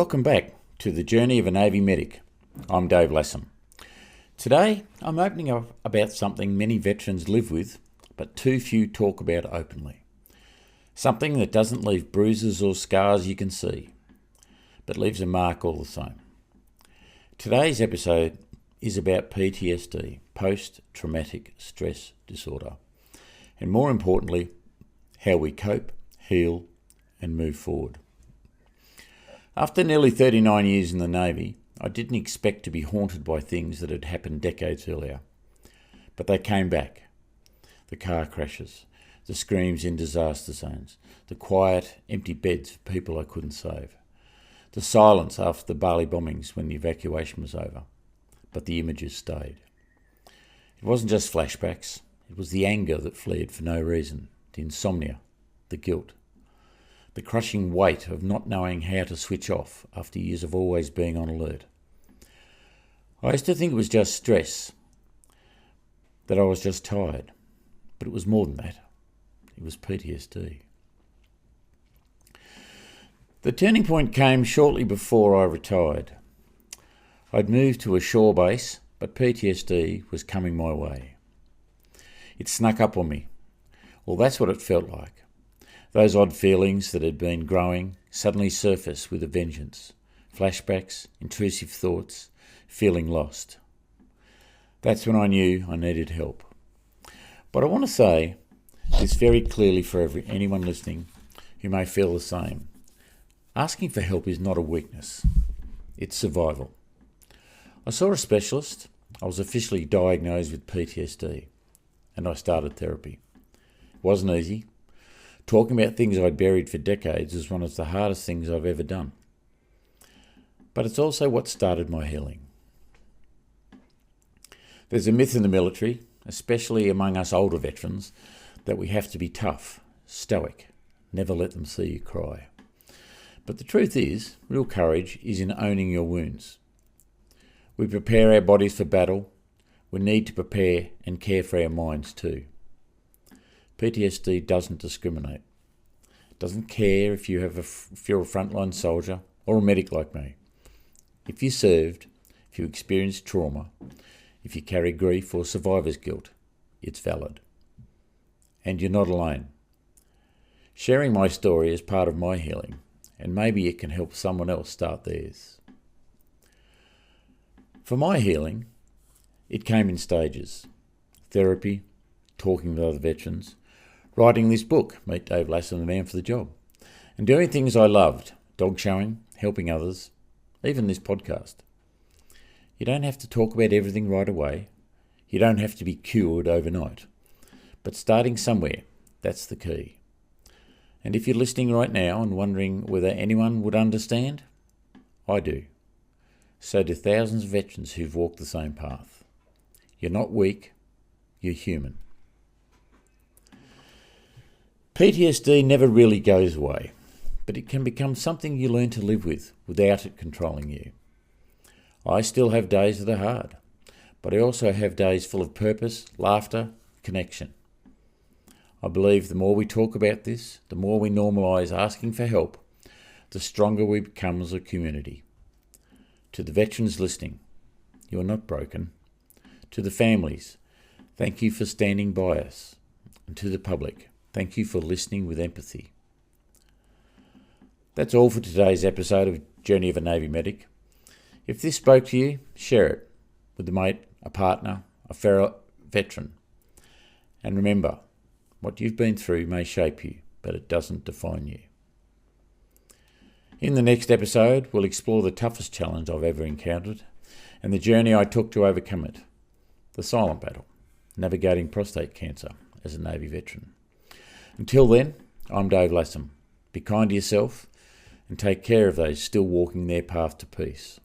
Welcome back to the Journey of a Navy Medic. I'm Dave Lassam. Today I'm opening up about something many veterans live with, but too few talk about openly. Something that doesn't leave bruises or scars you can see, but leaves a mark all the same. Today's episode is about PTSD, post-traumatic stress disorder, and more importantly, how we cope, heal, and move forward. After nearly 39 years in the Navy, I didn't expect to be haunted by things that had happened decades earlier. But they came back. The car crashes, the screams in disaster zones, the quiet, empty beds of people I couldn't save, the silence after the Bali bombings when the evacuation was over. But the images stayed. It wasn't just flashbacks, it was the anger that flared for no reason, the insomnia, the guilt. The crushing weight of not knowing how to switch off after years of always being on alert. I used to think it was just stress, that I was just tired, but it was more than that. It was PTSD. The turning point came shortly before I retired. I'd moved to a shore base, but PTSD was coming my way. It snuck up on me. Well, that's what it felt like. Those odd feelings that had been growing suddenly surfaced with a vengeance. Flashbacks, intrusive thoughts, feeling lost. That's when I knew I needed help. But I want to say this very clearly for anyone listening who may feel the same. Asking for help is not a weakness. It's survival. I saw a specialist. I was officially diagnosed with PTSD, and I started therapy. It wasn't easy. Talking about things I'd buried for decades is one of the hardest things I've ever done. But it's also what started my healing. There's a myth in the military, especially among us older veterans, that we have to be tough, stoic, never let them see you cry. But the truth is, real courage is in owning your wounds. We prepare our bodies for battle. We need to prepare and care for our minds too. PTSD doesn't discriminate. It doesn't care if you're a frontline soldier or a medic like me. If you served, if you experienced trauma, if you carry grief or survivor's guilt, it's valid. And you're not alone. Sharing my story is part of my healing, and maybe it can help someone else start theirs. For my healing, it came in stages. Therapy, talking with other veterans, writing this book, Meet Dave Lassam, the man for the job, and doing things I loved, dog showing, helping others, even this podcast. You don't have to talk about everything right away. You don't have to be cured overnight. But starting somewhere, that's the key. And if you're listening right now and wondering whether anyone would understand, I do. So do thousands of veterans who've walked the same path. You're not weak, you're human. PTSD never really goes away, but it can become something you learn to live with without it controlling you. I still have days that are hard, but I also have days full of purpose, laughter, connection. I believe the more we talk about this, the more we normalise asking for help, the stronger we become as a community. To the veterans listening, you are not broken. To the families, thank you for standing by us. And to the public, thank you for listening with empathy. That's all for today's episode of Journey of a Navy Medic. If this spoke to you, share it with a mate, a partner, a fellow veteran. And remember, what you've been through may shape you, but it doesn't define you. In the next episode, we'll explore the toughest challenge I've ever encountered and the journey I took to overcome it. The silent battle, navigating prostate cancer as a Navy veteran. Until then, I'm Dave Lassam. Be kind to yourself and take care of those still walking their path to peace.